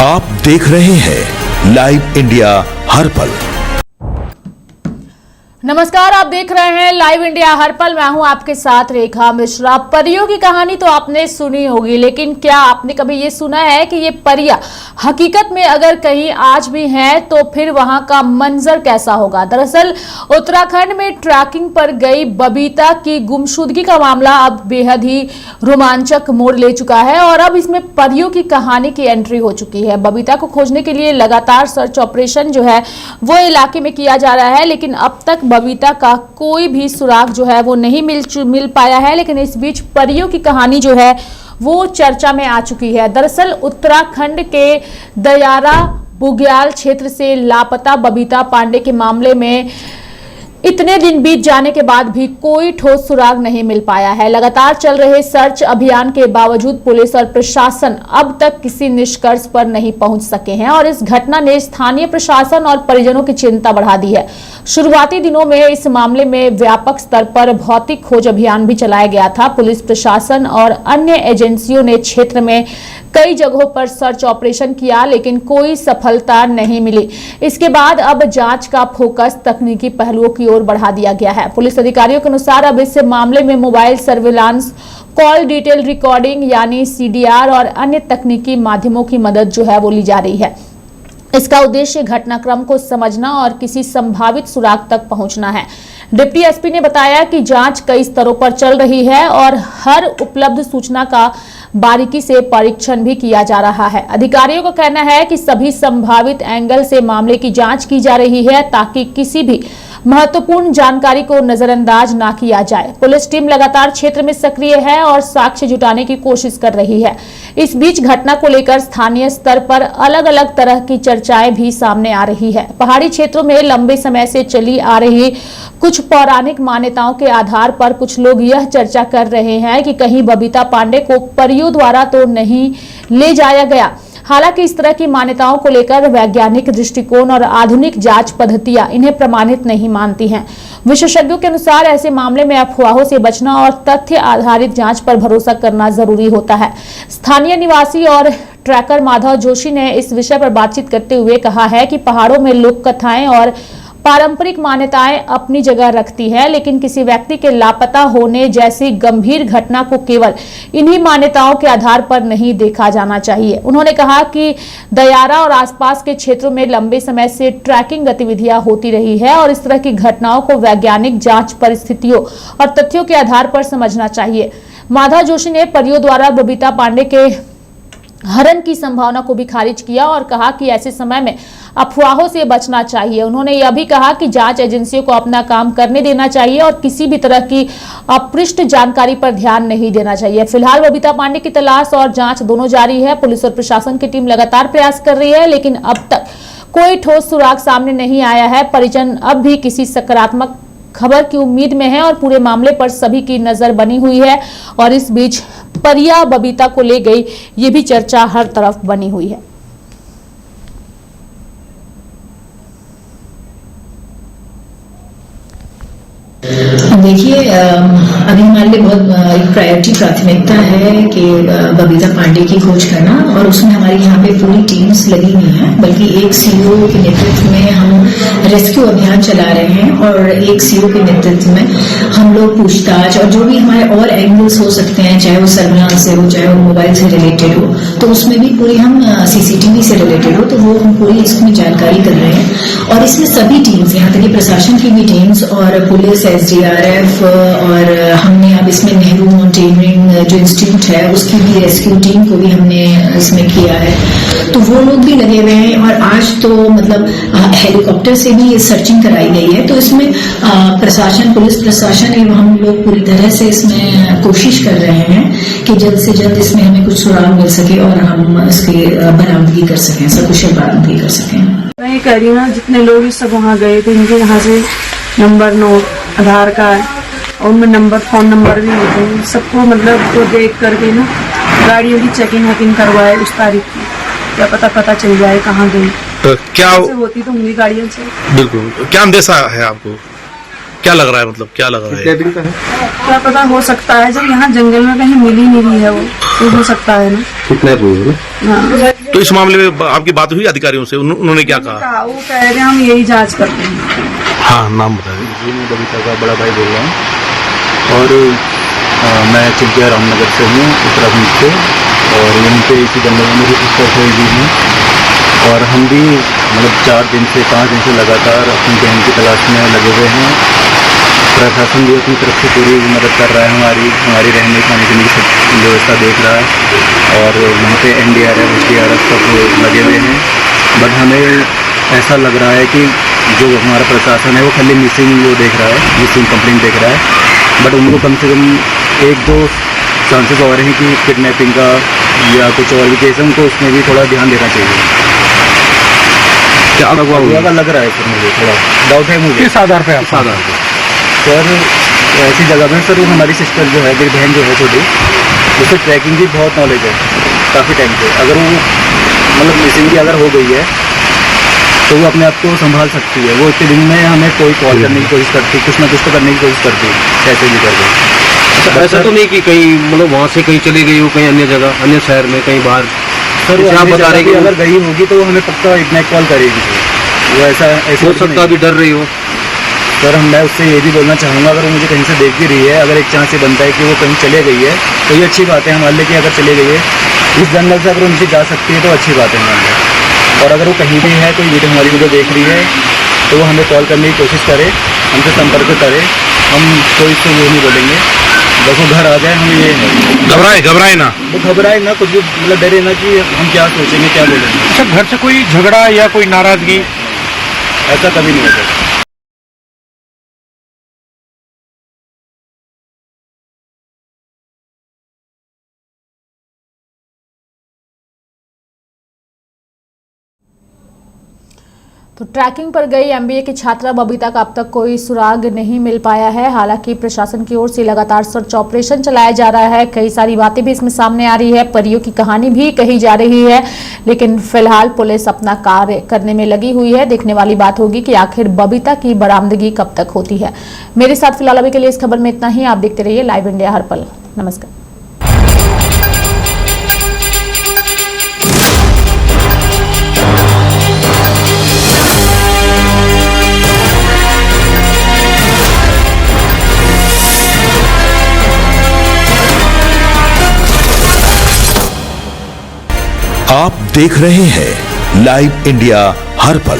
आप देख रहे हैं लाइव इंडिया हर पल। नमस्कार, आप देख रहे हैं लाइव इंडिया हर पल। मैं हूं आपके साथ रेखा मिश्रा। परियों की कहानी तो आपने सुनी होगी, लेकिन क्या आपने कभी ये सुना है कि ये परियां हकीकत में अगर कहीं आज भी हैं तो फिर वहां का मंजर कैसा होगा? दरअसल उत्तराखंड में ट्रैकिंग पर गई बबीता की गुमशुदगी का मामला अब बेहद ही रोमांचक मोड़ ले चुका है और अब इसमें परियों की कहानी की एंट्री हो चुकी है। बबीता को खोजने के लिए लगातार सर्च ऑपरेशन जो है वो इलाके में किया जा रहा है, लेकिन अब तक बबीता का कोई भी सुराग जो है वो नहीं मिल पाया है। लेकिन इस बीच परियों की कहानी जो है वो चर्चा में आ चुकी है। दरअसल उत्तराखंड के दयारा बुग्याल क्षेत्र से लापता बबीता पांडे के मामले में इतने दिन बीत जाने के बाद भी कोई ठोस सुराग नहीं मिल पाया है। लगातार चल रहे सर्च अभियान के बावजूद पुलिस और प्रशासन अब तक किसी निष्कर्ष पर नहीं पहुंच सके हैं और इस घटना ने स्थानीय प्रशासन और परिजनों की चिंता बढ़ा दी है। शुरुआती दिनों में इस मामले में व्यापक स्तर पर भौतिक खोज अभियान भी चलाया गया था। पुलिस प्रशासन और अन्य एजेंसियों ने क्षेत्र में कई जगहों पर सर्च ऑपरेशन किया, लेकिन कोई सफलता नहीं मिली। इसके बाद अब जांच का फोकस तकनीकी पहलुओं की ओर बढ़ा दिया गया है। पुलिस अधिकारियों के अनुसार अब इस मामले में mobile surveillance, call detail recording यानी सीडीआर और अन्य तकनीकी माध्यमों की मदद जो है वो ली जा रही है। इसका उद्देश्य घटनाक्रम को समझना और किसी संभावित सुराग तक पहुंचना है। डिप्टी एसपी ने बताया कि जांच कई स्तरों पर चल रही है और हर उपलब्ध सूचना का बारीकी से परीक्षण भी किया जा रहा है। अधिकारियों का कहना है कि सभी संभावित एंगल से मामले की जांच की जा रही है ताकि किसी भी महत्वपूर्ण जानकारी को नजरअंदाज ना किया जाए। पुलिस टीम लगातार क्षेत्र में सक्रिय है और साक्ष्य जुटाने की कोशिश कर रही है। इस बीच घटना को लेकर स्थानीय स्तर पर अलग अलग तरह की चर्चाएं भी सामने आ रही है। पहाड़ी क्षेत्रों में लंबे समय से चली आ रही कुछ पौराणिक मान्यताओं के आधार पर कुछ लोग यह चर्चा कर रहे हैं कि कहीं बबीता पांडे को परियों द्वारा तो नहीं ले जाया गया। हालांकि इस तरह की मान्यताओं को लेकर वैज्ञानिक दृष्टिकोण और आधुनिक जांच पद्धतियां इन्हें प्रमाणित नहीं मानती हैं। विशेषज्ञों के अनुसार ऐसे मामले में अफवाहों से बचना और तथ्य आधारित जांच पर भरोसा करना जरूरी होता है। स्थानीय निवासी और ट्रैकर माधव जोशी ने इस विषय पर बातचीत करते हुए कहा है कि पहाड़ों में लोक कथाएं और पारंपरिक मान्यताएं अपनी जगह रखती है, लेकिन किसी व्यक्ति के लापता होने जैसी गंभीर घटना को केवल इन्हीं मान्यताओं के आधार पर नहीं देखा जाना चाहिए। उन्होंने कहा कि दयारा और आसपास के क्षेत्रों में लंबे समय से ट्रैकिंग गतिविधियां होती रही है और इस तरह की घटनाओं को वैज्ञानिक जांच परिस्थितियों और तथ्यों के आधार पर समझना चाहिए। माधव जोशी ने परियों द्वारा बबीता पांडे के हरण की संभावना को भी खारिज किया और कहा कि ऐसे समय में अफवाहों से बचना चाहिए। उन्होंने यह भी कहा कि जांच एजेंसियों को अपना काम करने देना चाहिए और किसी भी तरह की अपृष्ट जानकारी पर ध्यान नहीं देना चाहिए। फिलहाल बबीता पांडे की तलाश और जांच दोनों जारी है। पुलिस और प्रशासन की टीम लगातार प्रयास कर रही है, लेकिन अब तक कोई ठोस सुराग सामने नहीं आया है। परिजन अब भी किसी सकारात्मक खबर की उम्मीद में है और पूरे मामले पर सभी की नजर बनी हुई है। और इस बीच परिया बबीता को ले गई, ये भी चर्चा हर तरफ बनी हुई है। देखिए, अभी हमारे लिए बहुत एक प्राथमिकता है कि बबीता पांडे की खोज करना, और उसमें हमारी यहाँ पे पूरी टीम्स लगी हुई हैं। बल्कि एक सीओ के नेतृत्व में हम रेस्क्यू अभियान चला रहे हैं और एक सीओ के नेतृत्व में हम लोग पूछताछ और जो भी हमारे और एंगल्स हो सकते हैं, चाहे वो सर्विलांस से हो, चाहे वो मोबाइल से रिलेटेड हो, तो उसमें भी पूरी हम सीसीटीवी से रिलेटेड हो, तो वो हम पूरी इसमें जानकारी कर रहे हैं। और इसमें सभी टीम्स, यहाँ तक कि प्रशासन की भी टीम्स और पुलिस, SDRF, और हमने अब इसमें नेहरू माउंटेनियरिंग जो इंस्टीट्यूट है उसकी भी रेस्क्यू टीम को भी हमने इसमें किया है, तो वो लोग भी लगे हुए हैं। और आज तो मतलब हेलीकॉप्टर से भी सर्चिंग कराई गई है। तो इसमें प्रशासन, पुलिस प्रशासन एवं हम लोग पूरी तरह से इसमें कोशिश कर रहे हैं कि जल्द से जल्द इसमें हमें कुछ सुराग मिल सके और हम इसकी बरामदगी कर सकें, सकुशल बरामदगी कर सकें। मैं ये कह रही हूँ ना, जितने लोग सब वहाँ गए थे, इनके यहाँ से नंबर, नोट, आधार कार्ड और उनमें नंबर, फोन नंबर भी होते हैं। सबको मतलब तो देख करके ना गाड़ियों की चेकिंग वकिंग करवाए उस तारीख की, क्या पता चल जाए कहाँ गई। तो क्या होती तो होंगी गाड़ियों से। बिल्कुल, क्या अंदेशा है आपको? क्या लग रहा है, मतलब क्या लग रहा है? क्या पता, हो सकता है जब यहाँ जंगल में कहीं मिली नहीं है वो, तो हो सकता है ना। किडनैप हुई है ना। हाँ तो इस मामले में आपकी बात हुई अधिकारियों से, उन्होंने क्या कहा? वो कह रहे हैं हम यही जांच करते हैं। हाँ, नाम बताइए। जी, मैं बबीता का बड़ा भाई बोल रहा हूँ और मैं चिल्किया रामनगर से हूँ, उत्तराखंड से। और यहीं पे इसी जंगल में मेरी सिस्टर हुई भी हैं और हम भी मतलब 5 दिन से लगातार अपनी बहन की तलाश में लगे हुए हैं। प्रशासन भी अपनी तरफ से पूरी मदद कर रहा है, हमारी रहने खाने पीने की सब व्यवस्था देख रहा है और वहाँ पे NDRF SDRF सब लगे हुए हैं। बट हमें ऐसा लग रहा है कि जो हमारा प्रशासन है वो खाली मिसिंग वो देख रहा है, मिसिंग कंप्लेंट देख रहा है। बट उनको कम से कम 1-2 चांसेस और हैं कि किडनैपिंग का या कुछ और भी केस है, उनको उसमें भी थोड़ा ध्यान देना चाहिए। क्या का लग रहा है सर, मुझे थोड़ा डाउट है मुझे। किस आधार पे? आप आधार पे? सर ऐसी जगह में सर हमारी सिस्टर जो है, मेरी बहन जो है छोटी, उससे ट्रैकिंग की बहुत नॉलेज है काफ़ी टाइम से। अगर वो मतलब मिसिंग की अगर हो गई है तो वो अपने आप को संभाल सकती है। वो इतने दिन में हमें कोई कॉल करने की कोशिश करती, कुछ ना कुछ तो करने की कोशिश करती, कैसे भी करके। ऐसा तो नहीं कि कहीं मतलब वहाँ से कहीं चली गई हो, कहीं अन्य जगह, अन्य शहर में, कहीं बाहर? सर वो आप हमें बता रहे कि कि अगर गई होगी तो वो हमें पक्का इतना कॉल करेगी। वो ऐसा हो सकता अभी डर रही हो। सर मैं उससे ये भी बोलना चाहूँगा, अगर वो मुझे कहीं से देख भी रही है, अगर एक चांस से बनता है कि वो कहीं चले गई है तो ये अच्छी बात है हमारे लिए कि अगर चले गई है इस जंगल से, अगर उनसे जा सकती है तो अच्छी बात है हमारे लिए। और अगर वो कहीं भी है, कोई वीडियो हमारी वीडियो देख रही है तो वो हमें कॉल करने की कोशिश करे, हमसे संपर्क करे। हम कोई इसको वो नहीं बोलेंगे, बस वो घर आ जाए, हम ये है। घबराए ना। वो घबराए ना, कुछ भी मतलब डरे ना कि हम क्या सोचेंगे, क्या बोलेंगे। अच्छा, घर से कोई झगड़ा या कोई नाराजगी? ऐसा कभी नहीं होता। तो ट्रैकिंग पर गई MBA की छात्रा बबीता का अब तक कोई सुराग नहीं मिल पाया है। हालांकि प्रशासन की ओर से लगातार सर्च ऑपरेशन चलाया जा रहा है। कई सारी बातें भी इसमें सामने आ रही है, परियों की कहानी भी कही जा रही है, लेकिन फिलहाल पुलिस अपना कार्य करने में लगी हुई है। देखने वाली बात होगी कि आखिर बबीता की बरामदगी कब तक होती है। मेरे साथ फिलहाल अभी के लिए इस खबर में इतना ही। आप देखते रहिए लाइव इंडिया हर पल। नमस्कार। आप देख रहे हैं लाइव इंडिया हर पल।